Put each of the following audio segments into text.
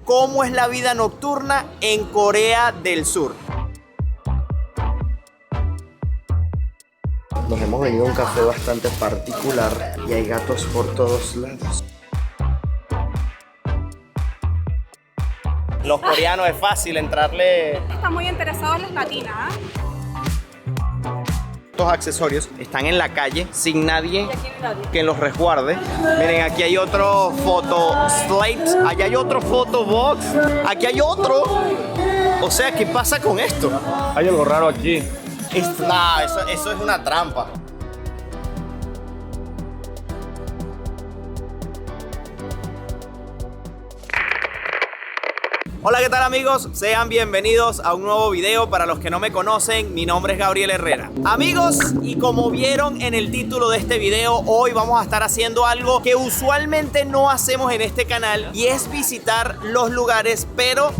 cómo es la vida nocturna en Corea del Sur. Nos hemos venido a un café bastante particular y hay gatos por todos lados. Los coreanos es fácil entrarle. Están muy interesados en las latinas, ¿eh? Estos accesorios están en la calle sin nadie Y aquí no hay nadie. que los resguarde. Miren, aquí hay otro photo slate, allá hay otro photo box, aquí hay otro. O sea, ¿qué pasa con esto? Hay algo raro aquí. No, eso es una trampa. Hola, ¿qué tal amigos? Sean bienvenidos a un nuevo video. Para los que no me conocen, mi nombre es Gabriel Herrera. Amigos, y como vieron en el título de este video, hoy vamos a estar haciendo algo que usualmente no hacemos en este canal, y es visitar los lugares, pero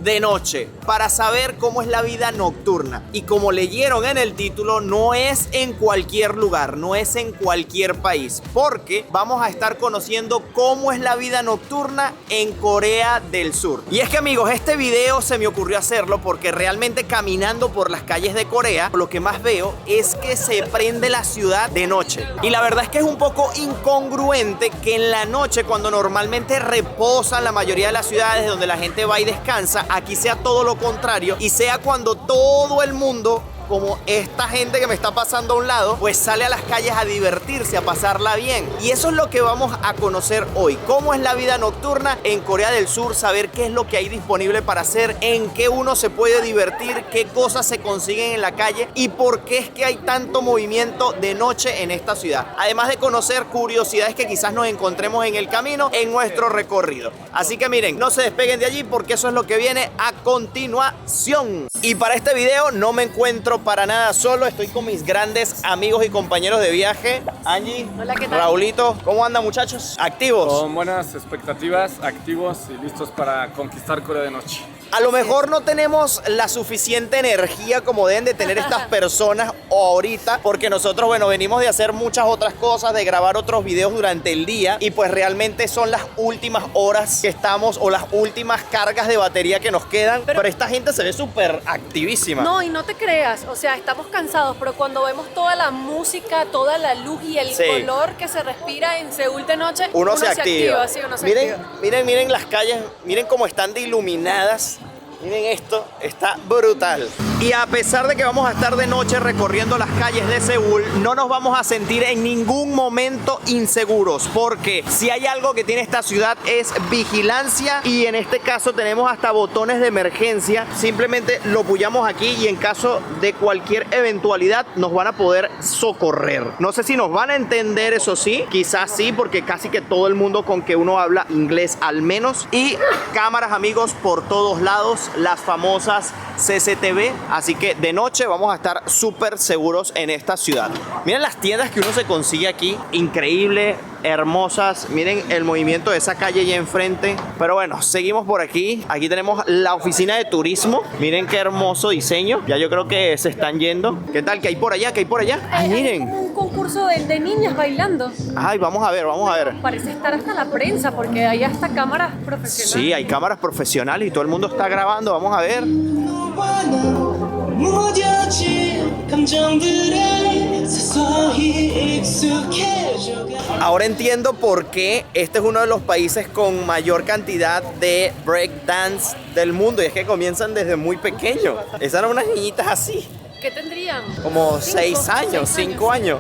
de noche, para saber cómo es la vida nocturna. Y como leyeron en el título, no es en cualquier lugar, no es en cualquier país, porque vamos a estar conociendo cómo es la vida nocturna en Corea del Sur. Y es que amigos, este video se me ocurrió hacerlo porque realmente caminando por las calles de Corea, lo que más veo es que se prende la ciudad de noche. Y la verdad es que es un poco incongruente que en la noche, cuando normalmente reposan la mayoría de las ciudades donde la gente va y descansa, aquí sea todo lo contrario y sea cuando todo el mundo, como esta gente que me está pasando a un lado, pues sale a las calles a divertirse, a pasarla bien. Y eso es lo que vamos a conocer hoy. Cómo es la vida nocturna en Corea del Sur, saber qué es lo que hay disponible para hacer, en qué uno se puede divertir, qué cosas se consiguen en la calle y por qué es que hay tanto movimiento de noche en esta ciudad. Además de conocer curiosidades que quizás nos encontremos en el camino en nuestro recorrido. Así que miren, no se despeguen de allí porque eso es lo que viene a continuación. Y para este video no me encuentro para nada solo, estoy con mis grandes amigos y compañeros de viaje. Angie, Hola, ¿qué tal? Raulito, ¿cómo andan muchachos? ¿Activos? Con buenas expectativas, activos y listos para conquistar Corea de noche. A lo mejor no tenemos la suficiente energía como deben de tener estas personas ahorita, porque nosotros, bueno, venimos de hacer muchas otras cosas, de grabar otros videos durante el día, y pues realmente son las últimas horas que estamos, o las últimas cargas de batería que nos quedan, pero esta gente se ve súper activísima. No, y no te creas, o sea, estamos cansados, pero cuando vemos toda la música, toda la luz y el Sí. color que se respira en Seúl de noche, Uno se activa. Sí, uno se miren, activa. miren las calles, miren cómo están de iluminadas. Miren esto, está brutal. Y a pesar de que vamos a estar de noche recorriendo las calles de Seúl, no nos vamos a sentir en ningún momento inseguros, porque si hay algo que tiene esta ciudad es vigilancia, y en este caso tenemos hasta botones de emergencia. Simplemente lo puyamos aquí y en caso de cualquier eventualidad nos van a poder socorrer. No sé si nos van a entender, eso sí, quizás sí, porque casi que todo el mundo con que uno habla inglés al menos. Y cámaras amigos por todos lados, las famosas CCTV, así que de noche vamos a estar súper seguros en esta ciudad. Miren las tiendas que uno se consigue aquí, increíble, hermosas. Miren el movimiento de esa calle allá enfrente. Pero bueno, seguimos por aquí. Aquí tenemos la oficina de turismo. Miren qué hermoso diseño. Ya yo creo que se están yendo. ¿Qué tal? ¿Qué hay por allá? ¿Qué hay por allá? Hay Miren. como un concurso de niñas bailando. Ay, vamos a ver, vamos a ver. Parece estar hasta la prensa, porque hay hasta cámaras profesionales. Sí, hay cámaras profesionales y todo el mundo está grabando. Vamos a ver. Ahora entiendo por qué este es uno de los países con mayor cantidad de breakdance del mundo, y es que comienzan desde muy pequeños. Esas eran unas niñitas así, ¿Qué tendrían? como Cinco, 6 años, 5 años.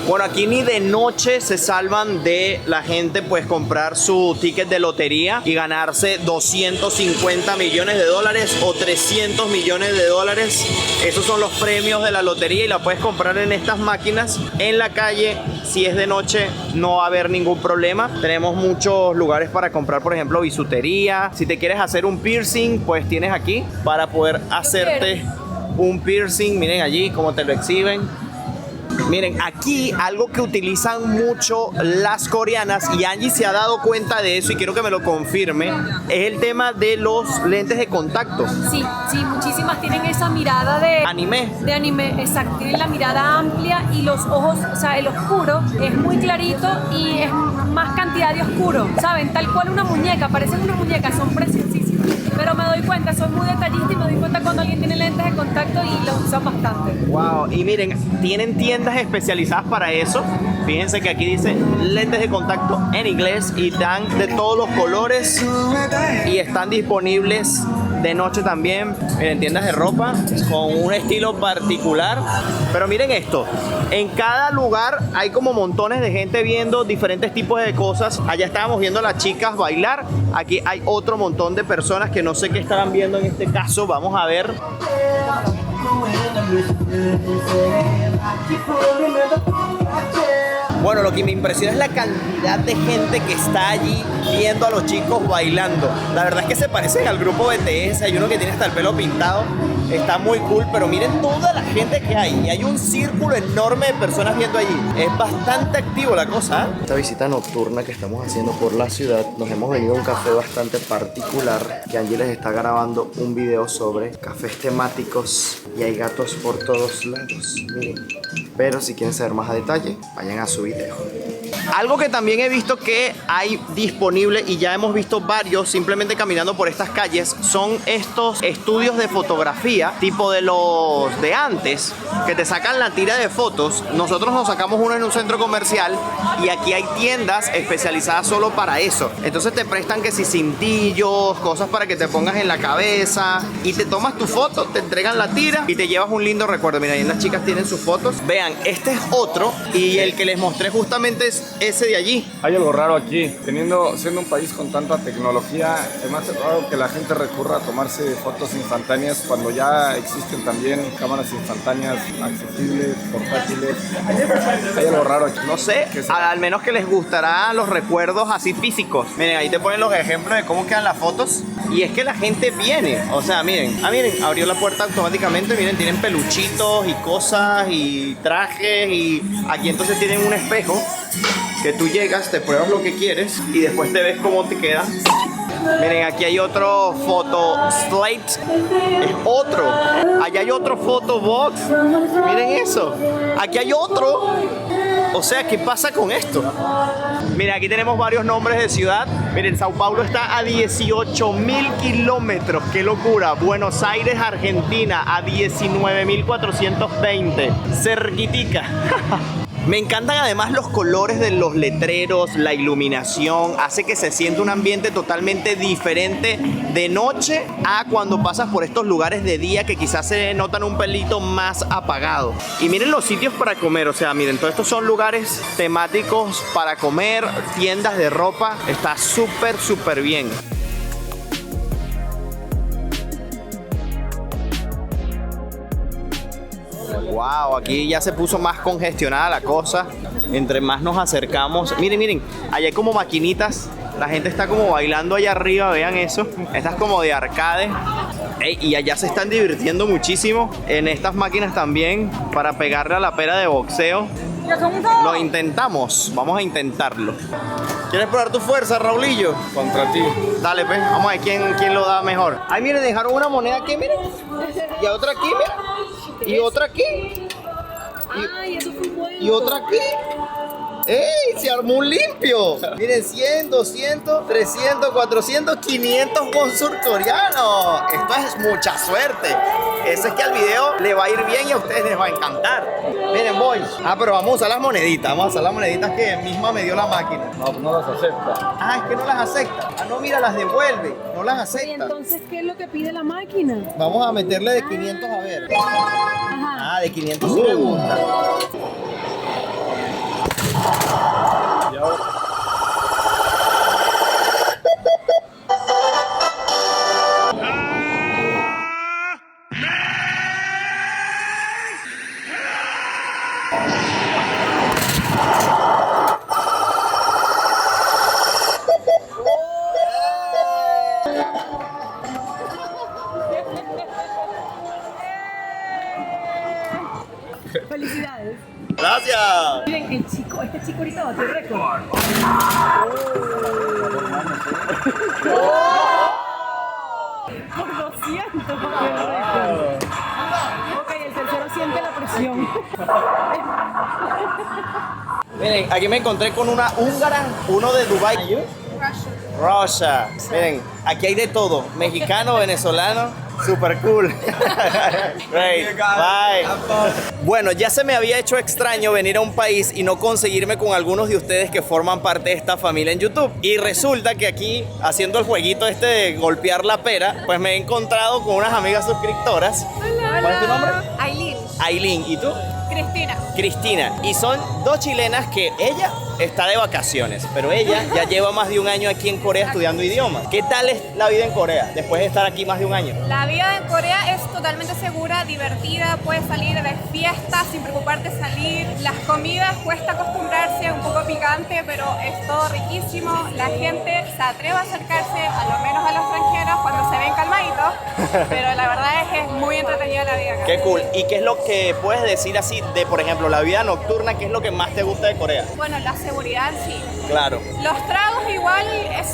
Bueno, aquí ni de noche se salvan de la gente pues comprar su ticket de lotería y ganarse 250 millones de dólares o 300 millones de dólares. Esos son los premios de la lotería y la puedes comprar en estas máquinas en la calle. Si es de noche no va a haber ningún problema. Tenemos muchos lugares para comprar, por ejemplo, bisutería. Si te quieres hacer un piercing, pues tienes aquí para poder hacerte un piercing. Miren allí cómo te lo exhiben. Miren, aquí algo que utilizan mucho las coreanas, y Angie se ha dado cuenta de eso y quiero que me lo confirme, es el tema de los lentes de contacto. Sí, sí, muchísimas tienen esa mirada de Anime. De anime, exacto. Tienen la mirada amplia y los ojos, o sea, el oscuro es muy clarito y es más cantidad de oscuro, ¿saben? Tal cual una muñeca, parecen una muñeca, son preciosísimas. y los usan bastante. Wow, y miren, tienen tiendas especializadas para eso. Fíjense que aquí dice lentes de contacto en inglés y dan de todos los colores y están disponibles de noche también. Miren, tiendas de ropa con un estilo particular. Pero miren esto, en cada lugar hay como montones de gente viendo diferentes tipos de cosas. Allá estábamos viendo a las chicas bailar. Aquí hay otro montón de personas que no sé qué estarán viendo en este caso. Vamos a ver. Bueno, lo que me impresiona es la cantidad de gente que está allí viendo a los chicos bailando. La verdad es que se parecen al grupo BTS. Hay uno que tiene hasta el pelo pintado. Está muy cool, pero miren toda la gente que hay. Y hay un círculo enorme de personas viendo allí. Es bastante activo la cosa, ¿eh? Esta visita nocturna que estamos haciendo por la ciudad, nos hemos venido a un café bastante particular. Que Angie les está grabando un video sobre cafés temáticos. Y hay gatos por todos lados. Miren. Pero si quieren saber más a detalle, vayan a su video. Algo que también he visto que hay disponible y ya hemos visto varios simplemente caminando por estas calles son estos estudios de fotografía tipo de los de antes que te sacan la tira de fotos. Nosotros nos sacamos uno en un centro comercial y aquí hay tiendas especializadas solo para eso. Entonces te prestan que si cintillos, cosas para que te pongas en la cabeza y te tomas tu foto, te entregan la tira y te llevas un lindo recuerdo. Mira, ahí las chicas tienen sus fotos. Vean, este es otro y el que les mostré justamente es ese de allí. Hay algo raro aquí, siendo un país con tanta tecnología, se me hace raro que la gente recurra a tomarse fotos instantáneas cuando ya existen también cámaras instantáneas accesibles, portátiles. Hay algo raro aquí. No sé, al menos que les gustará los recuerdos así físicos. Miren, ahí te ponen los ejemplos de cómo quedan las fotos. Y es que la gente viene, o sea, miren, miren, abrió la puerta automáticamente, miren, tienen peluchitos y cosas y trajes y aquí entonces tienen un espejo que tú llegas, te pruebas lo que quieres y después te ves cómo te queda. Miren, aquí hay otro photo slate, es otro. Allá hay otro photo box. Miren eso. Aquí hay otro. O sea, ¿qué pasa con esto? Miren, aquí tenemos varios nombres de ciudad. Miren, Sao Paulo está a 18.000 kilómetros. ¡Qué locura! Buenos Aires, Argentina, a 19.420. Cerquitica. Me encantan además los colores de los letreros, la iluminación, hace que se sienta un ambiente totalmente diferente de noche a cuando pasas por estos lugares de día que quizás se notan un pelito más apagado. Y miren los sitios para comer, o sea, miren, todos estos son lugares temáticos para comer, tiendas de ropa, está súper, súper bien. Wow, aquí ya se puso más congestionada la cosa. Entre más nos acercamos. Miren, miren, allá hay como maquinitas. La gente está como bailando allá arriba, vean eso. Estas como de arcade. Y allá se están divirtiendo muchísimo en estas máquinas también para pegarle a la pera de boxeo. Lo intentamos, vamos a intentarlo. ¿Quieres probar tu fuerza, Raulillo? Contra ti. Dale, pues, vamos a ver quién lo da mejor. Ay, miren, dejaron una moneda aquí, miren. Y otra aquí, miren. Y otra aquí. Ay, eso fue bueno. Y otra aquí. ¡Ey! Se armó un limpio. Miren, 100, 200, 300, 400, 500 won surcoreanos. Esto es mucha suerte. Eso es que al video le va a ir bien y a ustedes les va a encantar. Miren, voy. Pero vamos a usar las moneditas. Vamos a usar las moneditas que misma me dio la máquina. No las acepta. Es que no las acepta. No, mira, las devuelve. No las ¿Y acepta. entonces qué es lo que pide la máquina? Vamos a meterle de 500 a ver. Ajá. De 500 sí me gusta. Y ahora... Felicidades. Gracias. Miren, este chico ahorita batió el récord. Por 200 batió el récord. Ok, el tercero siente la presión. Miren, aquí me encontré con una húngara, uno de Dubái. Russia. Miren, aquí hay de todo, mexicano, venezolano. Super cool. Great. Bye. Bueno, ya se me había hecho extraño venir a un país y no conseguirme con algunos de ustedes que forman parte de esta familia en YouTube. Y resulta que aquí, haciendo el jueguito este de golpear la pera, pues me he encontrado con unas amigas suscriptoras. Hola. ¿Cuál es tu nombre? Aileen. Aileen. ¿Y tú? Cristina. Cristina. Y son dos chilenas que ella está de vacaciones, pero ella ya lleva más de un año aquí en Corea estudiando idiomas. ¿Qué tal es la vida en Corea después de estar aquí más de un año? La vida en Corea es totalmente segura, divertida, puedes salir de fiestas sin preocuparte de salir. Las comidas cuesta acostumbrarse, un poco picante, pero es todo riquísimo. La gente se atreve a acercarse, a lo menos a los extranjeros, cuando se ven calmaditos, pero la verdad es que es muy entretenida la vida acá. Qué cool. ¿Y qué es lo que puedes decir así de, por ejemplo, la vida nocturna? ¿Qué es lo que más te gusta de Corea? Bueno, la seguridad sí. Claro. Los tragos igual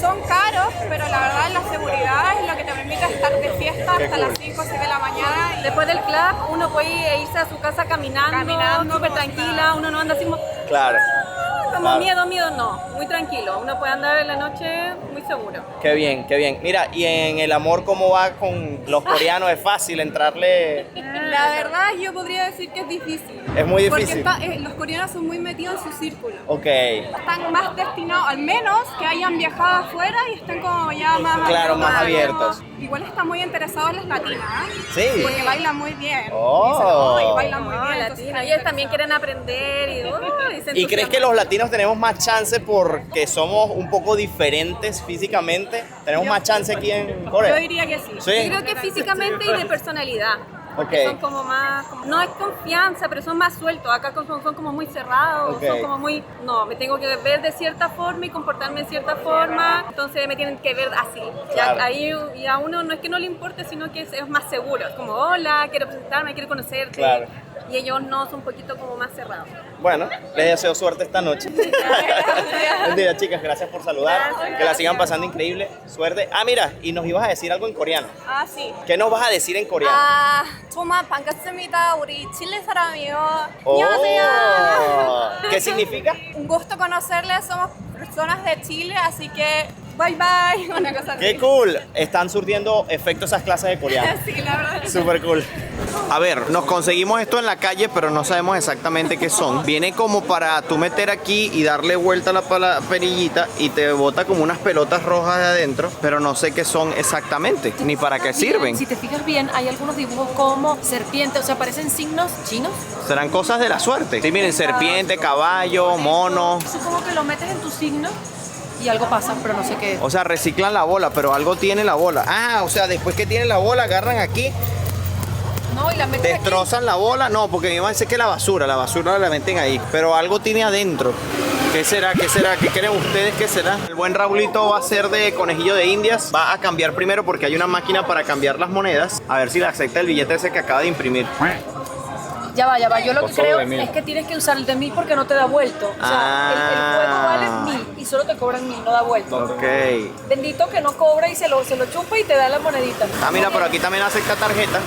son caros, pero la verdad la seguridad es lo que te permite estar de fiesta Qué hasta cool. las 5 o 6 de la mañana. Después del club, uno puede irse a su casa caminando súper como si tranquila, nada. uno no anda así como Claro. Claro. miedo, no, muy tranquilo, uno puede andar en la noche muy seguro. Qué bien, qué bien. Mira, y en el amor, ¿cómo va con los coreanos? ¿Es fácil entrarle? La verdad yo podría decir que es difícil. Es muy difícil. Porque los coreanos son muy metidos en su círculo. Ok. Están más destinados, al menos que hayan viajado afuera y estén como ya más Claro, más abiertos. Igual están muy interesados en las latinas, Sí. porque bailan muy bien. Oh. Dicen, "Ay, bailan muy No, bien". latina, Entonces, ellos también quieren aprender y, ¿Y crees que los latinos tenemos más chance porque somos un poco diferentes físicamente? ¿Tenemos más chance aquí en Yo Corea? diría que sí. Sí. Yo creo que físicamente y de personalidad. Ok. Son como más, no es confianza, pero son más sueltos. Acá son como muy cerrados, Ok. son como muy, no, me tengo que ver de cierta forma y comportarme de cierta forma, entonces me tienen que ver así. Claro. Ahí y a uno no es que no le importe, sino que es más seguro. Es como, hola, quiero presentarme, quiero conocerte. Claro. Y ellos no, son un poquito como más cerrados. Bueno, les deseo suerte esta noche. Buen día, chicas, gracias por saludar. Gracias. Que la sigan pasando increíble. Suerte. Ah, mira, y nos ibas a decir algo en coreano. Ah, sí. ¿Qué nos vas a decir en coreano? 아, 정말 반갑습니다. 우리 칠레 사람이요. Oh. 안녕하세요. ¿Qué significa? Un gusto conocerles. Somos personas de Chile, así que bye bye. Una cosa así. ¡Qué cool! Están surtiendo efecto esas clases de coreano. Sí, la verdad. Súper cool. A ver, nos conseguimos esto en la calle, pero no sabemos exactamente qué son. Viene como para tú meter aquí y darle vuelta a la perillita y te bota como unas pelotas rojas de adentro, pero no sé qué son exactamente, ni para qué sirven. Si te fijas bien, hay algunos dibujos como serpiente, o sea, parecen signos chinos. Serán cosas de la suerte. Sí, miren, serpiente, caballo, mono. Supongo que lo metes en tu signo y algo pasa, pero no sé qué. O sea, reciclan la bola, pero algo tiene la bola. Ah, o sea, después que tiene la bola, agarran aquí, No, y la metes aquí. destrozan la bola. No, porque mi mamá dice que la basura la meten ahí. Pero algo tiene adentro. ¿Qué será? ¿Qué será? ¿Qué creen ustedes que será? El buen Raulito va a ser de conejillo de indias. Va a cambiar primero porque hay una máquina para cambiar las monedas. A ver si le acepta el billete ese que acaba de imprimir. Ya va. Yo lo que Por solo creo de 1000. es que tienes que usar el de 1000 porque no te da vuelto. O sea, el juego vale 1000 y solo te cobran 1000, no da vuelto. Ok. Bendito que no cobra y se lo chupa y te da la monedita. Ah, mira, pero aquí también acepta tarjeta.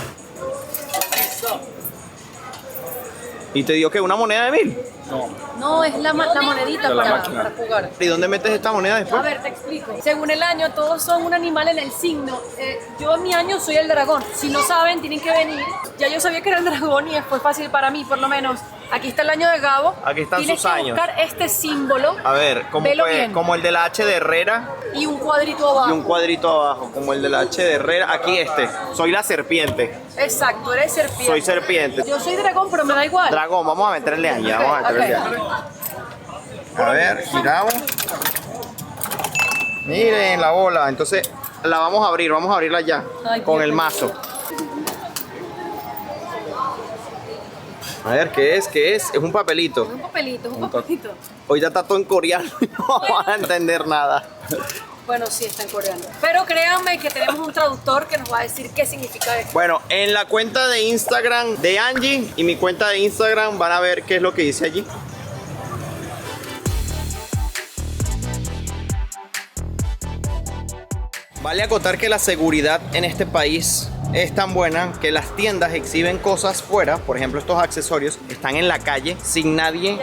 ¿Y te dio que una moneda de 1000? No, es la monedita De la para máquina. jugar. ¿Y dónde metes esta moneda A después? ver, te explico. Según el año, todos son un animal en el signo. Yo en mi año soy el dragón. Si no saben, tienen que venir. Ya yo sabía que era el dragón y fue fácil para mí, por lo menos. Aquí está el año de Gabo. Aquí están Tienes sus que años. buscar este símbolo A ver, como, Velo fue- bien. como el de la H de Herrera y un cuadrito abajo. y un cuadrito abajo, como el de la H de Herrera. Aquí este. Soy la serpiente. Exacto, eres serpiente. Soy serpiente. Yo soy dragón, pero me da igual. Dragón, vamos a meterle allá, vamos a meterle Ok. allá. A ver, giramos. Miren la bola, entonces la vamos a abrirla ya Ay, con Dios el mío. mazo. A ver, ¿qué es? ¿Qué es? Es un papelito. Es un papelito, es un papelito. Hoy ya está todo en coreano y no van a entender nada. Bueno, sí, está en coreano. Pero créanme que tenemos un traductor que nos va a decir qué significa esto. Bueno, en la cuenta de Instagram de Angie y mi cuenta de Instagram van a ver qué es lo que dice allí. Vale acotar que la seguridad en este país es tan buena que las tiendas exhiben cosas fuera, por ejemplo estos accesorios están en la calle sin nadie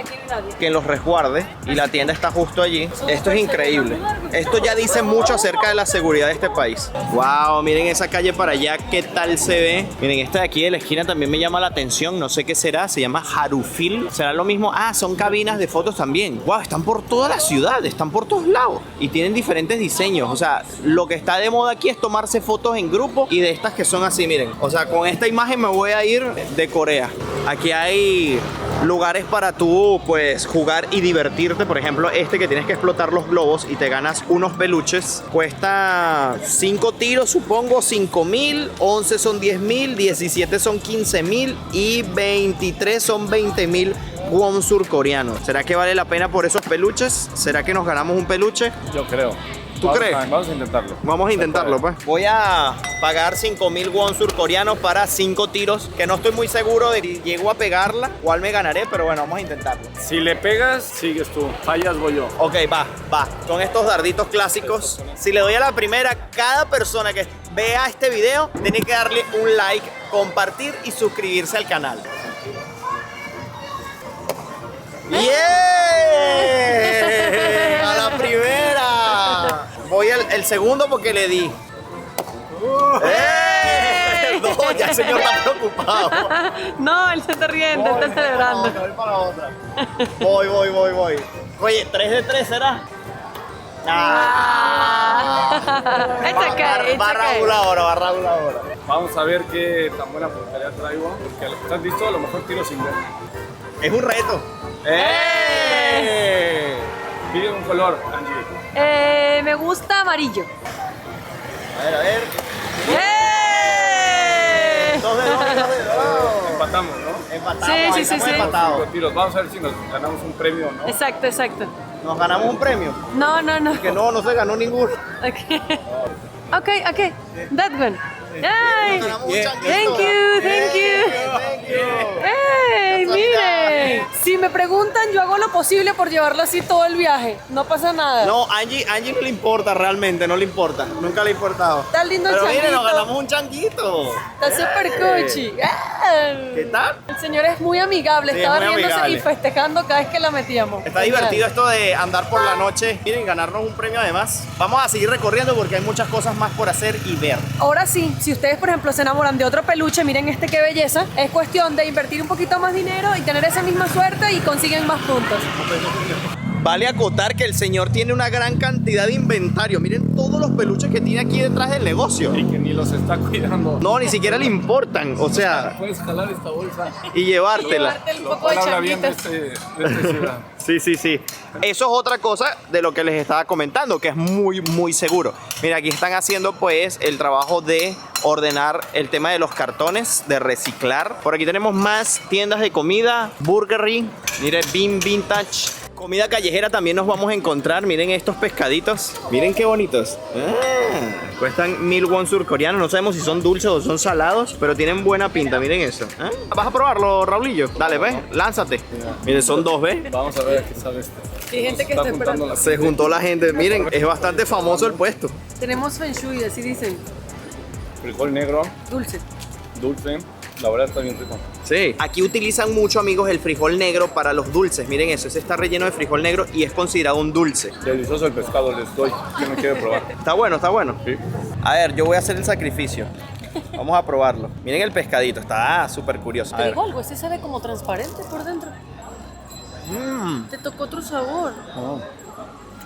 que los resguarde y la tienda está justo allí. Esto es increíble. Esto ya dice mucho acerca de la seguridad de este país. Wow, miren esa calle para allá, qué tal se ve. Miren, esta de aquí de la esquina también me llama la atención, no sé qué será, se llama Harufil. ¿Será lo mismo? Ah, son cabinas de fotos también. Wow, están por toda la ciudad, están por todos lados y tienen diferentes diseños. O sea, lo que está de moda aquí es tomarse fotos en grupo y de estas que son así, miren. O sea, con esta imagen me voy a ir de Corea. Aquí hay lugares para tú, pues, jugar y divertirte. Por ejemplo, este que tienes que explotar los globos y te ganas unos peluches. Cuesta 5 tiros, supongo, 5.000. 11 son 10.000, 17 son 15.000 y 23 son 20.000 won surcoreanos. ¿Será que vale la pena por esos peluches? ¿Será que nos ganamos un peluche? Yo creo. ¿Tú crees? Vamos a intentarlo. Vamos a intentarlo, pues. Voy a pagar 5.000 won surcoreanos para 5 tiros, que no estoy muy seguro de si llego a pegarla, cuál me ganaré, pero bueno, vamos a intentarlo. Si le pegas, sigues tú. Fallas, voy yo. Ok, va. Con estos darditos clásicos. Si le doy a la primera, cada persona que vea este video tiene que darle un like, compartir y suscribirse al canal. ¡Yeah! ¡A la primera! Voy el segundo porque le di. No, ya el señor está preocupado. No, él se está riendo, está celebrando. Voy para la otra. Voy. Oye, 3 de 3 será. Va reguladora. Vamos a ver qué tan buena puntería traigo. Porque estás listo, a lo mejor tiro sin ver. Es un reto. Pide un color, Angie. Me gusta amarillo. A ver. ¡Eh! 2 de 2. Empatamos, ¿no? Empatados. Sí. Cinco Empatados. tiros. Vamos a ver si nos ganamos un premio, ¿no? Exacto. Nos ganamos un premio. No. Que no se ganó ninguno. Okay. That one. Yay. Nos ganamos un changuito. Thank you. ¡Ey, miren! Si me preguntan, yo hago lo posible por llevarlo así todo el viaje. No pasa nada. No, Angie no le importa realmente, no le importa. Nunca le ha importado. Está lindo el Pero changuito. miren, nos ganamos un changuito. Está súper cuchi. ¿Qué tal? El señor es muy amigable, Sí, estaba es muy riéndose amigable. y festejando cada vez que la metíamos. Está divertido esto de andar por la noche. Miren, ganarnos un premio además. Vamos a seguir recorriendo porque hay muchas cosas más por hacer y ver. Ahora sí, si ustedes por ejemplo se enamoran de otro peluche, miren qué belleza. Es cuestión de invertir un poquito más dinero y tener esa misma suerte y consiguen más puntos. Vale acotar que el señor tiene una gran cantidad de inventario. Miren todos los peluches que tiene aquí detrás del negocio. Y que ni los está cuidando. No, ni siquiera le importan. O sea, Puedes jalar esta bolsa. y llevártela. Llevarte el Lo poco cual de habla bien de changuitos. esta ciudad. Sí. Eso es otra cosa de lo que les estaba comentando, que es muy seguro. Mira, aquí están haciendo pues el trabajo de ordenar el tema de los cartones, de reciclar. Por aquí tenemos más tiendas de comida, Burgery, mire, Bean Vintage. Comida callejera también nos vamos a encontrar. Miren estos pescaditos. Miren qué bonitos. Cuestan 1.000 won surcoreanos. No sabemos si son dulces o son salados, pero tienen buena pinta. Miren eso. ¿Vas a probarlo, Raulillo? Dale, ve, lánzate. Miren, son 2, ¿ves? Vamos a ver a qué sabe este. Hay gente que está esperando. la Se juntó la gente. Miren, es bastante famoso el puesto. Tenemos feng shui, así dicen. Frijol negro, Dulce. dulce. La verdad está bien rico. Sí. Aquí utilizan mucho, amigos, el frijol negro para los dulces. Miren eso, ese está relleno de frijol negro y es considerado un dulce. Delicioso el pescado, les doy. ¿Quién no quiere probar? Está bueno. Sí. A ver, yo voy a hacer el sacrificio. Vamos a probarlo. Miren el pescadito, está súper curioso. A Te ver. digo algo, ese sabe como transparente por dentro. Te tocó otro sabor.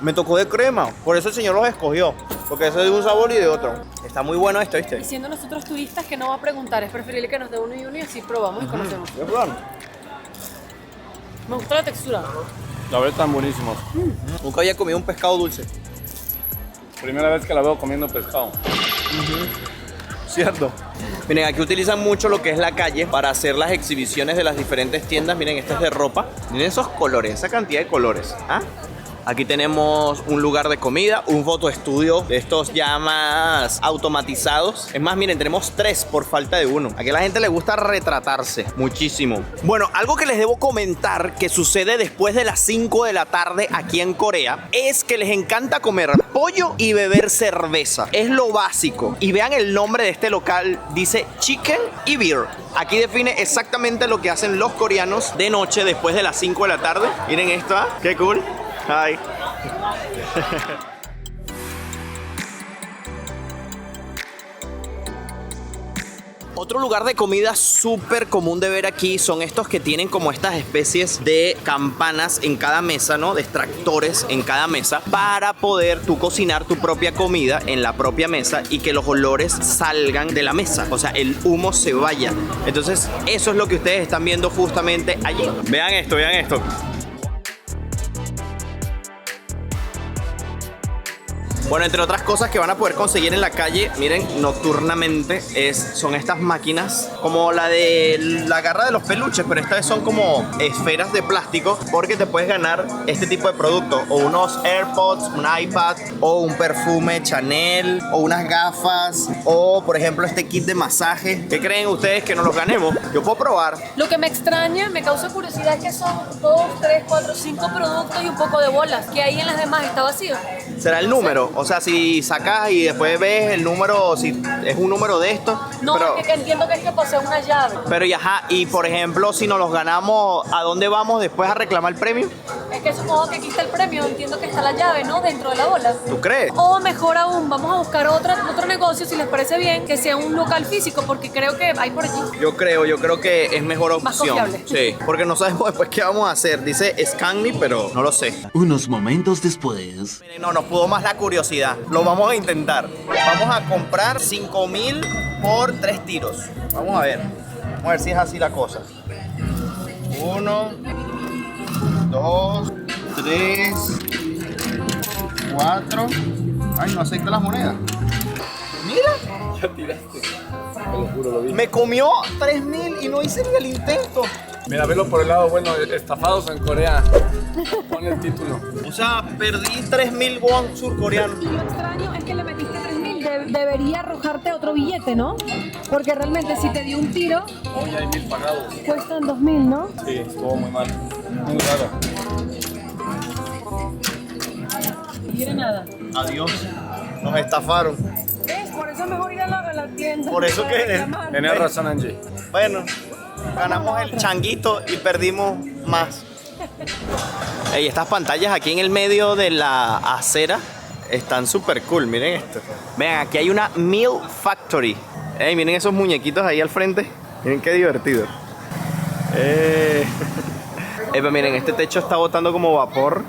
Me tocó de crema, por eso el señor los escogió. Porque ese es de un sabor y de otro. Está muy bueno esto, ¿viste? Y siendo nosotros turistas que no va a preguntar, es preferible que nos dé uno y así probamos y conocemos. ¿Qué plan? Me gusta la textura. La verdad están buenísimos. Nunca había comido un pescado dulce. Primera vez que la veo comiendo pescado. Cierto. Miren, aquí utilizan mucho lo que es la calle para hacer las exhibiciones de las diferentes tiendas. Miren, este es de ropa. Miren esos colores, esa cantidad de colores. Aquí tenemos un lugar de comida, un fotoestudio de estos ya más automatizados. Es más, miren, tenemos 3 por falta de uno. Aquí a la gente le gusta retratarse muchísimo. Bueno, algo que les debo comentar que sucede después de las 5 de la tarde aquí en Corea es que les encanta comer pollo y beber cerveza. Es lo básico. Y vean el nombre de este local, dice Chicken y Beer. Aquí define exactamente lo que hacen los coreanos de noche después de las 5 de la tarde. Miren esto, ¿eh? Qué cool. Hi. Otro lugar de comida súper común de ver aquí son estos que tienen como estas especies de campanas en cada mesa, ¿no? De extractores en cada mesa para poder tú cocinar tu propia comida en la propia mesa y que los olores salgan de la mesa, o sea, el humo se vaya. Entonces, eso es lo que ustedes están viendo justamente allí. Vean esto, vean esto. Bueno, entre otras cosas que van a poder conseguir en la calle, miren, nocturnamente, son estas máquinas como la de la garra de los peluches, pero esta vez son como esferas de plástico porque te puedes ganar este tipo de productos, o unos AirPods, un iPad, o un perfume Chanel, o unas gafas, o por ejemplo este kit de masaje. ¿Qué creen ustedes que nos los ganemos? Yo puedo probar. Lo que me extraña, me causa curiosidad es que son 2, 3, 4, 5 productos y un poco de bolas, que ahí en las demás está vacío. ¿Será el número? O sea, si sacas y después ves el número, si es un número de esto. No, pero, es que entiendo que es que posee una llave. Pero y ajá, y por ejemplo, si nos los ganamos, ¿a dónde vamos después a reclamar el premio? Es que supongo que aquí está el premio, entiendo que está la llave, ¿no? Dentro de la bola. ¿Tú crees? O mejor aún, vamos a buscar otro negocio, si les parece bien, que sea un local físico, porque creo que hay por allí. Yo creo que es mejor opción. Más confiable. Sí, porque no sabemos después qué vamos a hacer. Dice Scan Me, pero no lo sé. Unos momentos después. Miren, no, nos pudo más la curiosidad. Lo vamos a intentar. Vamos a comprar 5.000 por 3 tiros. Vamos a ver. Vamos a ver si es así la cosa. 1, 2, 3, 4. Ay, no acepta las monedas. Mira. Ya tiraste. Te lo juro, lo vi. Me comió 3.000 y no hice ni el intento. Mira, velo por el lado bueno, estafados en Corea. Pon el título. O sea, perdí 3.000 won surcoreanos. Y lo extraño es que le metiste 3.000, debería arrojarte otro billete, ¿no? Porque realmente si te dio un tiro, Hoy hay 1.000 pagados. cuestan 2.000, ¿no? Sí, estuvo muy mal. Muy raro. No quiere nada. Adiós. Nos estafaron. ¿Ves? Por eso es mejor ir a la tienda. Por eso que- reclamar. Tenías razón, Angie. Bueno, ganamos el changuito y perdimos más. Ey, estas pantallas aquí en el medio de la acera están súper cool. Miren esto. Vean, aquí hay una Meal Factory. Ey, miren esos muñequitos ahí al frente. Miren qué divertido. Pero miren, este techo está botando como vapor.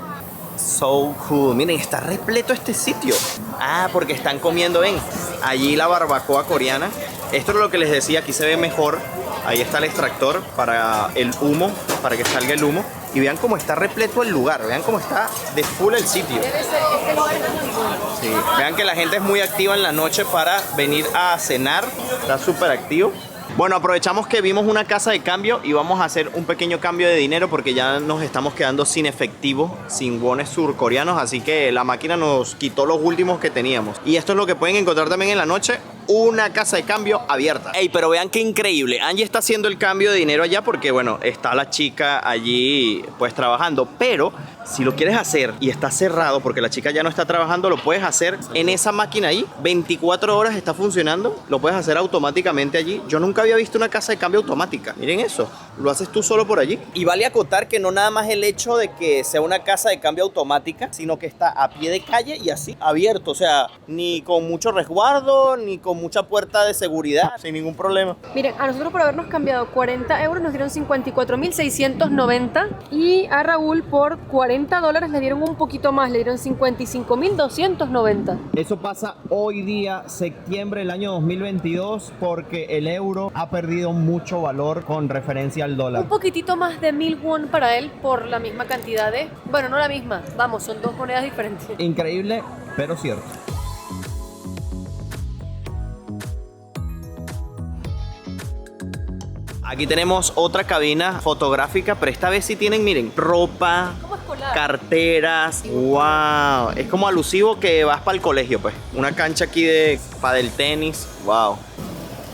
So cool. Miren, está repleto este sitio. Ah, porque están comiendo, ven. Allí la barbacoa coreana. Esto es lo que les decía, aquí se ve mejor. Ahí está el extractor para el humo, para que salga el humo. Y vean cómo está repleto el lugar, vean cómo está de full el sitio. Debe ser, este lugar es muy bueno. Sí. Vean que la gente es muy activa en la noche para venir a cenar. Está súper activo. Bueno, aprovechamos que vimos una casa de cambio y vamos a hacer un pequeño cambio de dinero porque ya nos estamos quedando sin efectivo, sin wones surcoreanos, así que la máquina nos quitó los últimos que teníamos. Y esto es lo que pueden encontrar también en la noche, una casa de cambio abierta. Ey, pero vean qué increíble. Angie está haciendo el cambio de dinero allá porque, bueno, está la chica allí pues trabajando, pero si lo quieres hacer y está cerrado porque la chica ya no está trabajando, lo puedes hacer en esa máquina ahí. 24 horas está funcionando, lo puedes hacer automáticamente allí. Yo nunca había visto una casa de cambio automática. Miren eso, lo haces tú solo por allí. Y vale acotar que no nada más el hecho de que sea una casa de cambio automática, sino que está a pie de calle y así, abierto. O sea, ni con mucho resguardo, ni con mucha puerta de seguridad, sin ningún problema. Miren, a nosotros por habernos cambiado 40 euros nos dieron 54.690 y a Raúl por $40 le dieron un poquito más, le dieron 55.290. Eso pasa hoy día, septiembre del año 2022, porque el euro ha perdido mucho valor con referencia al dólar. Un poquitito más de 1.000 won para él por la misma cantidad de... Bueno, no la misma, vamos, son dos monedas diferentes. Increíble, pero cierto. Aquí tenemos otra cabina fotográfica, pero esta vez sí tienen, miren, ropa, escolar. carteras. Wow, es como alusivo que vas para el colegio, pues. Una cancha aquí de pádel tenis. Wow.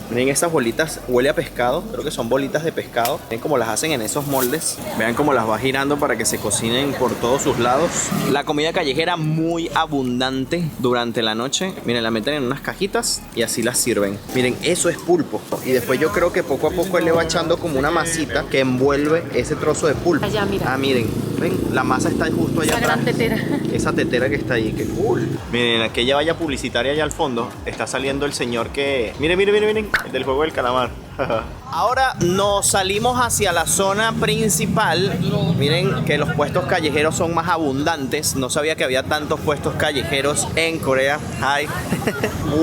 Miren esas bolitas, huele a pescado, creo que son bolitas de pescado. Ven cómo las hacen en esos moldes. Vean cómo las va girando para que se cocinen por todos sus lados. La comida callejera muy abundante durante la noche. Miren, la meten en unas cajitas y así las sirven. Miren, eso es pulpo. Y después yo creo que poco a poco él le va echando como una masita que envuelve ese trozo de pulpo. Allá, mira. Ah, miren, ven, la masa está justo allá Esa atrás. gran tetera. Esa tetera que está ahí, qué cool. Miren, aquella valla publicitaria allá al fondo está saliendo el señor que... Miren, miren, miren, miren, el del juego del calamar. Ahora nos salimos hacia la zona principal. Miren que los puestos callejeros son más abundantes. No sabía que había tantos puestos callejeros en Corea. Hi.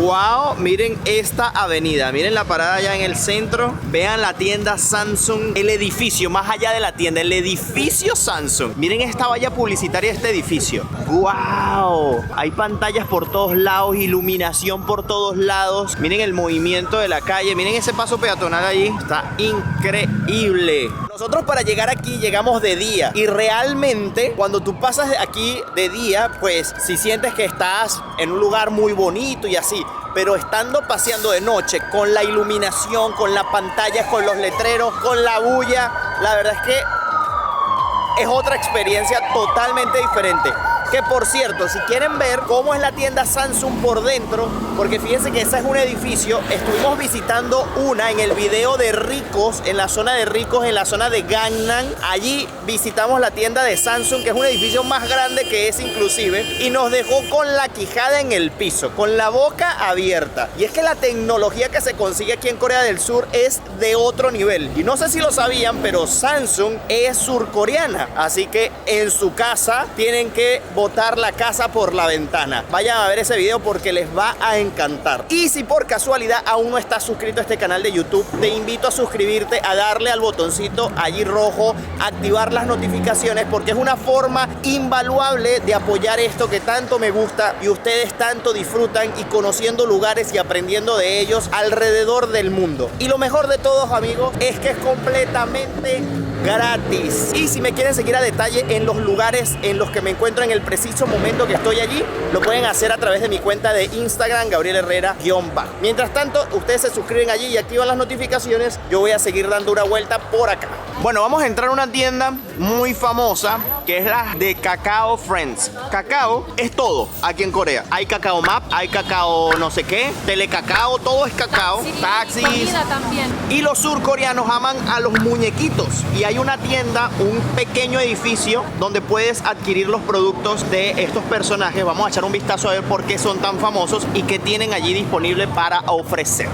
Wow, miren esta avenida. Miren la parada allá en el centro. Vean la tienda Samsung. El edificio, más allá de la tienda, el edificio Samsung. Miren esta valla publicitaria de este edificio. Wow, hay pantallas por todos lados, iluminación por todos lados. Miren el movimiento de la calle. Miren ese paso peatonal allí. Está increíble. Nosotros para llegar aquí llegamos de día y realmente cuando tú pasas de aquí de día, pues si sientes que estás en un lugar muy bonito y así, pero estando paseando de noche con la iluminación, con las pantallas, con los letreros, con la bulla, la verdad es que es otra experiencia totalmente diferente. Que por cierto, si quieren ver cómo es la tienda Samsung por dentro, porque fíjense que ese es un edificio, estuvimos visitando una en el video de ricos, en la zona de ricos, en la zona de Gangnam. Allí visitamos la tienda de Samsung, que es un edificio más grande que ese inclusive, y nos dejó con la quijada en el piso, con la boca abierta. Y es que la tecnología que se consigue aquí en Corea del Sur es de otro nivel. Y no sé si lo sabían, pero Samsung es surcoreana, así que en su casa tienen que botar la casa por la ventana. Vayan a ver ese video porque les va a encantar. Y si por casualidad aún no estás suscrito a este canal de YouTube, te invito a suscribirte, a darle al botoncito allí rojo, activar las notificaciones, porque es una forma invaluable de apoyar esto que tanto me gusta y ustedes tanto disfrutan, y conociendo lugares y aprendiendo de ellos alrededor del mundo. Y lo mejor de todos, amigos, es que es completamente gratis. Y si me quieren seguir a detalle en los lugares en los que me encuentro en el preciso momento que estoy allí, lo pueden hacer a través de mi cuenta de Instagram, Gabriel Herrera _. Mientras tanto, ustedes se suscriben allí y activan las notificaciones. Yo voy a seguir dando una vuelta por acá. Bueno, vamos a entrar a una tienda muy famosa que es la de Kakao Friends. Kakao es todo aquí en Corea. Hay Kakao Map, hay Kakao no sé qué, Telecacao, todo es Kakao. Taxis. Comida también. Y los surcoreanos aman a los muñequitos. Y hay una tienda, un pequeño edificio donde puedes adquirir los productos de estos personajes. Vamos a echar un vistazo a ver por qué son tan famosos y qué tienen allí disponible para ofrecer.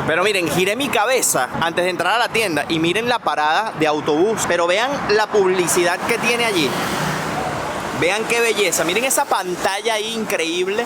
Pero miren, giré mi cabeza antes de entrar a la tienda y miren la parada de autobús. Pero vean la publicidad que tiene allí. Vean qué belleza. Miren esa pantalla ahí increíble.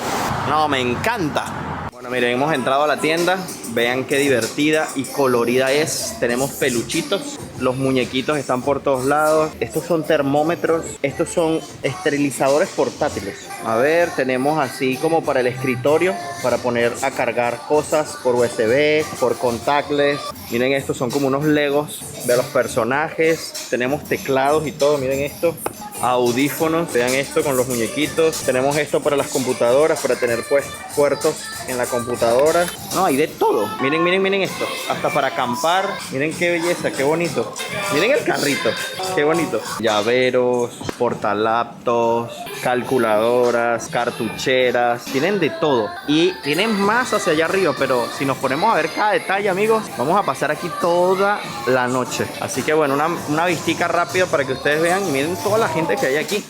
No, me encanta. Bueno, miren, hemos entrado a la tienda. Vean qué divertida y colorida es. Tenemos peluchitos. Los muñequitos están por todos lados. Estos son termómetros. Estos son esterilizadores portátiles. A ver, tenemos así como para el escritorio, para poner a cargar cosas por USB, por contactless. Miren, estos son como unos legos de los personajes. Tenemos teclados y todo. Miren esto. Audífonos, vean esto con los muñequitos. Tenemos esto para las computadoras, para tener pues puertos en la computadora. No, hay de todo. Miren, miren, miren esto. Hasta para acampar. Miren qué belleza, qué bonito. Miren el carrito, qué bonito. Llaveros, portalaptops, calculadoras, cartucheras. Tienen de todo. Y tienen más hacia allá arriba, pero si nos ponemos a ver cada detalle, amigos, vamos a pasar aquí toda la noche. Así que bueno, una vistica rápida para que ustedes vean y miren toda la gente que hay aquí.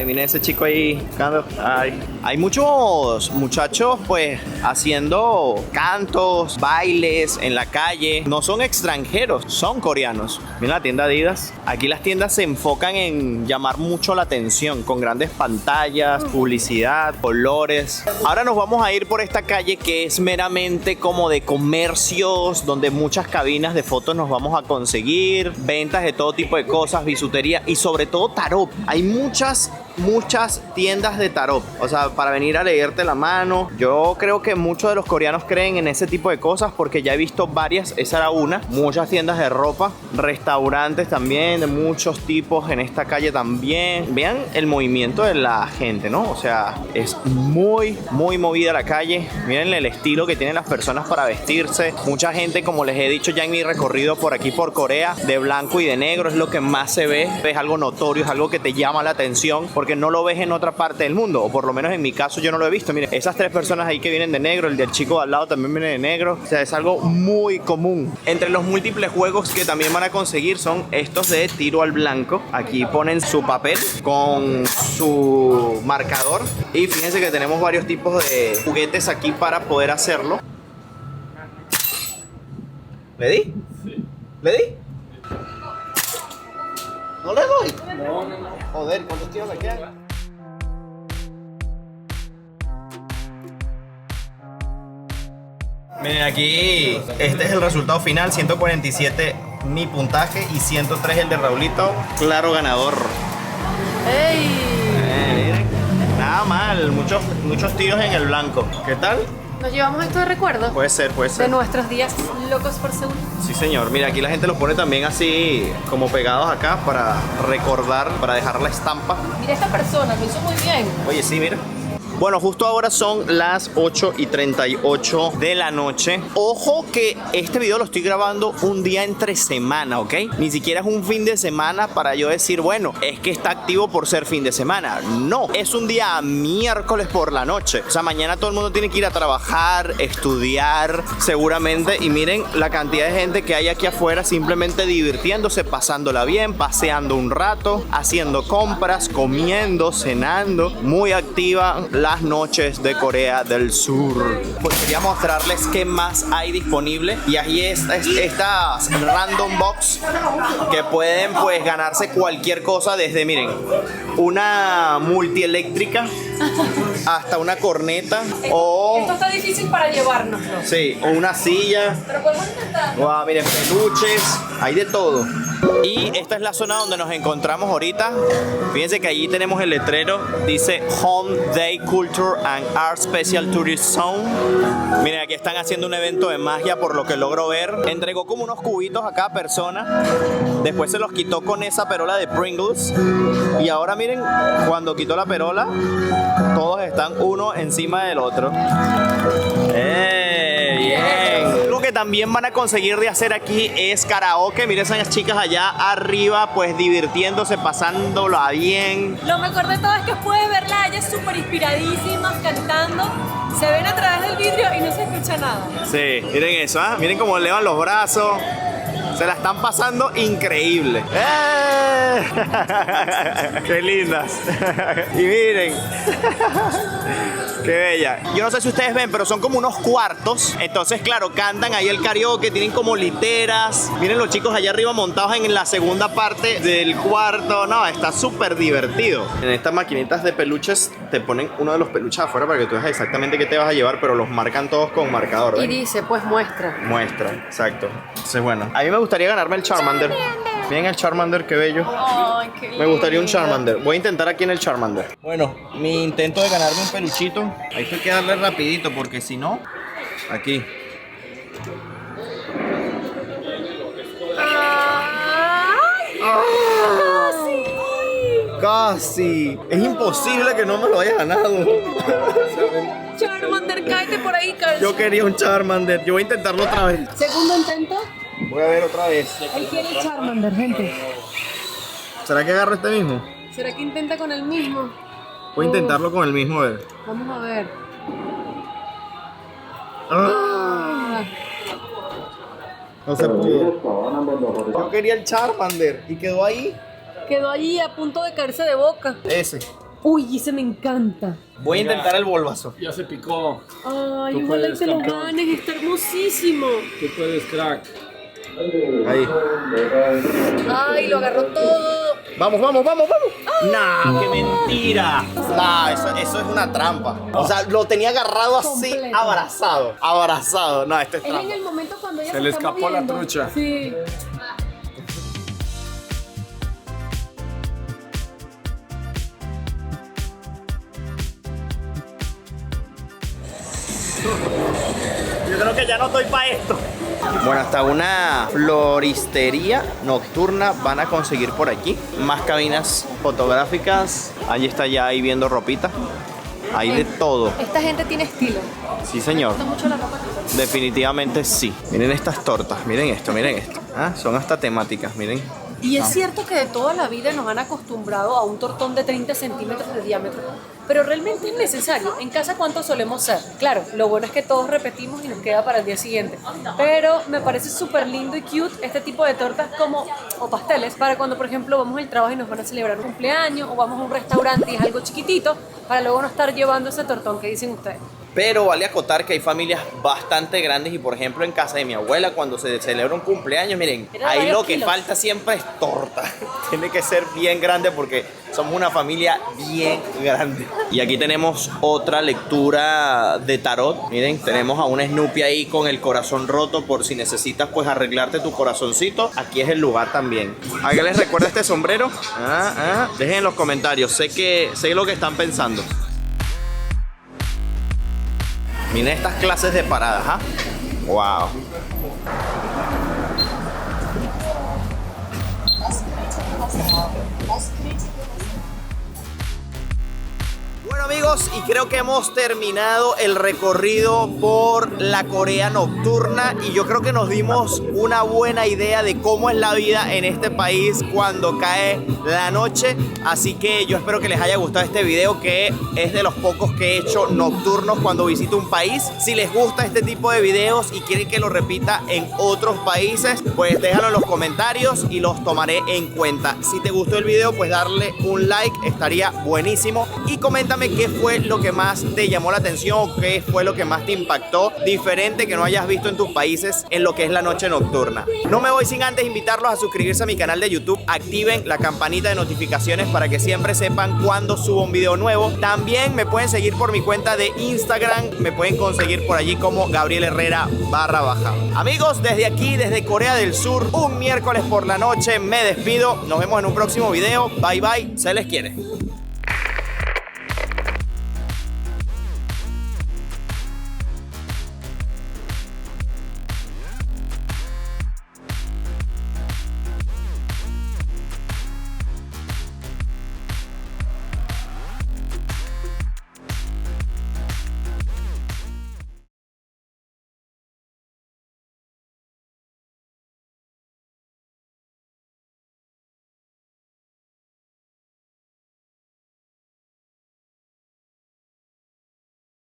Miren ese chico ahí buscando. Hay muchos muchachos pues haciendo cantos, bailes en la calle. No son extranjeros, son coreanos. Miren la tienda Adidas. Aquí las tiendas se enfocan en llamar mucho la atención, con grandes pantallas, publicidad, colores. Ahora nos vamos a ir por esta calle que es meramente como de comercios, donde muchas cabinas de fotos nos vamos a conseguir, ventas de todo tipo de cosas, bisutería y sobre todo tarot. Hay muchas muchas tiendas de tarot, o sea, para venir a leerte la mano. Yo creo que muchos de los coreanos creen en ese tipo de cosas porque ya he visto varias, esa era una. Muchas tiendas de ropa, restaurantes también de muchos tipos en esta calle también. Vean el movimiento de la gente, ¿no? O sea, es muy movida la calle. Miren el estilo que tienen las personas para vestirse. Mucha gente, como les he dicho ya en mi recorrido por aquí por Corea, de blanco y de negro es lo que más se ve. Es algo notorio, es algo que te llama la atención porque no lo ves en otra parte del mundo, o por lo menos en mi caso yo no lo he visto. Miren, esas tres personas ahí que vienen de negro, el del chico de al lado también viene de negro. O sea, es algo muy común. Entre los múltiples juegos que también van a conseguir son estos de tiro al blanco. Aquí ponen su papel con su marcador y fíjense que tenemos varios tipos de juguetes aquí para poder hacerlo. ¿Le di? Sí. ¿Le di? ¿No le doy? No. Joder, ¿cuántos tiros me quedan? Miren aquí, este es el resultado final, 147 mi puntaje y 103 el de Raulito, claro ganador. ¡Ey! Miren, nada mal, muchos tiros en el blanco. ¿Qué tal? ¿Nos llevamos esto de recuerdo? Puede ser. De nuestros días locos por Seúl. Sí, señor. Mira, aquí la gente los pone también así como pegados acá para recordar, para dejar la estampa. Mira esta persona, lo hizo muy bien. Oye, sí, mira. Bueno, justo ahora son las 8:38 de la noche. Ojo que este video lo estoy grabando un día entre semana, ¿ok? Ni siquiera es un fin de semana para yo decir, bueno, es que está activo por ser fin de semana. No, es un día miércoles por la noche. O sea, mañana todo el mundo tiene que ir a trabajar, estudiar, seguramente. Y miren la cantidad de gente que hay aquí afuera simplemente divirtiéndose, pasándola bien, paseando un rato, haciendo compras, comiendo, cenando. Muy activa las noches de Corea del Sur. Pues quería mostrarles qué más hay disponible. Y ahí estas random box que pueden pues ganarse cualquier cosa desde, miren, una multieléctrica hasta una corneta o... Esto está difícil para llevarnos, ¿no? Sí, o una silla. Pero podemos intentar. Wow, miren, peluches, hay de todo. Y esta es la zona donde nos encontramos ahorita. Fíjense que allí tenemos el letrero. Dice Home Day Culture and Art Special Tourist Zone. Miren, aquí están haciendo un evento de magia por lo que logro ver. Entregó como unos cubitos a cada persona. Después se los quitó con esa perola de Pringles. Y ahora miren, cuando quitó la perola, todos están uno encima del otro. Bien. Algo que también van a conseguir de hacer aquí es karaoke. Miren esas chicas allá arriba pues divirtiéndose, pasándola bien. Lo mejor de todo es que puedes verla a ellas súper inspiradísimas cantando. Se ven a través del vidrio y no se escucha nada. Sí, miren eso, ¿eh? Miren cómo elevan los brazos. Se la están pasando increíble. ¡Qué lindas! Y miren. Qué bella. Yo no sé si ustedes ven, pero son como unos cuartos. Entonces, claro, cantan ahí el karaoke, tienen como literas. Miren los chicos allá arriba montados en la segunda parte del cuarto. No, está súper divertido. En estas maquinitas de peluches te ponen uno de los peluches afuera para que tú veas exactamente qué te vas a llevar, pero los marcan todos con marcador. Y dice, pues muestra. Muestra, exacto. Entonces, bueno, a mí me gustaría ganarme el Charmander. Miren el Charmander, qué bello. Ay, qué lindo. Me gustaría un Charmander. Voy a intentar aquí en el Charmander. Bueno, mi intento de ganarme un peluchito. Hay que darle rapidito porque si no, aquí. Casi. Es imposible que no me lo haya ganado. Charmander, cállate por ahí, Carl. Yo quería un Charmander. Yo voy a intentarlo otra vez. Segundo intento. Voy a ver otra vez. Él quiere el Charmander, gente. ¿Será que agarro este mismo? ¿Será que intenta con el mismo? Voy a intentarlo con el mismo, a ver. Vamos a ver. No se pudo. Yo quería el Charmander y quedó ahí. Quedó allí a punto de caerse de boca. Ese. Uy, ese me encanta. Voy a intentar el Bulbasaur. Ya se picó. Ay, Tú ojalá puedes, te lo campeón. ganes, está hermosísimo. Tú puedes, crack. Ahí. Ay, lo agarró todo. Vamos, vamos, vamos, vamos. Nah, qué mentira. Nah, eso es una trampa. O sea, lo tenía agarrado así, Completo. abrazado. Abrazado. No, esto es Él en trampa. el momento cuando ella Se le está escapó la moviendo. trucha. Sí. Yo creo que ya no estoy para esto. Bueno, hasta una floristería nocturna van a conseguir por aquí. Más cabinas fotográficas. Allí está ya ahí viendo ropita. Hay de todo. Esta gente tiene estilo. Sí, señor. Me gusta mucho la ropa. Definitivamente sí. Miren estas tortas. Miren esto, miren esto. Ah, son hasta temáticas, miren. Y es cierto que de toda la vida nos han acostumbrado a un tortón de 30 centímetros de diámetro, pero realmente es necesario. En casa, ¿cuánto solemos ser? Claro, lo bueno es que todos repetimos y nos queda para el día siguiente, pero me parece súper lindo y cute este tipo de tortas o pasteles para cuando, por ejemplo, vamos al trabajo y nos van a celebrar un cumpleaños o vamos a un restaurante y es algo chiquitito para luego no estar llevando ese tortón que dicen ustedes. Pero vale acotar que hay familias bastante grandes y por ejemplo en casa de mi abuela cuando se celebra un cumpleaños, miren, Era ahí varios lo que kilos. falta siempre es torta. Tiene que ser bien grande porque somos una familia bien grande. Y aquí tenemos otra lectura de tarot. Miren, tenemos a un Snoopy ahí con el corazón roto por si necesitas pues arreglarte tu corazoncito. Aquí es el lugar también. ¿A qué les recuerda este sombrero? Dejen en los comentarios, sé lo que están pensando. Miren estas clases de paradas, ¿ah? ¡Wow! Bueno amigos, y creo que hemos terminado el recorrido por la Corea nocturna y yo creo que nos dimos una buena idea de cómo es la vida en este país cuando cae la noche. Así que yo espero que les haya gustado este video, que es de los pocos que he hecho nocturnos cuando visito un país. Si les gusta este tipo de videos y quieren que lo repita en otros países, pues déjalo en los comentarios y los tomaré en cuenta. Si te gustó el video, pues darle un like, estaría buenísimo. Y coméntame qué fue lo que más te llamó la atención o qué fue lo que más te impactó diferente que no hayas visto en tus países en lo que es la noche nocturna. No me voy sin antes invitarlos a suscribirse a mi canal de YouTube. Activen la campanita de notificaciones para que siempre sepan cuando subo un video nuevo. También me pueden seguir por mi cuenta de Instagram. Me pueden conseguir por allí como Gabriel Herrera _. Amigos, desde aquí, desde Corea del Sur, un miércoles por la noche me despido. Nos vemos en un próximo video. Bye bye. Se les quiere.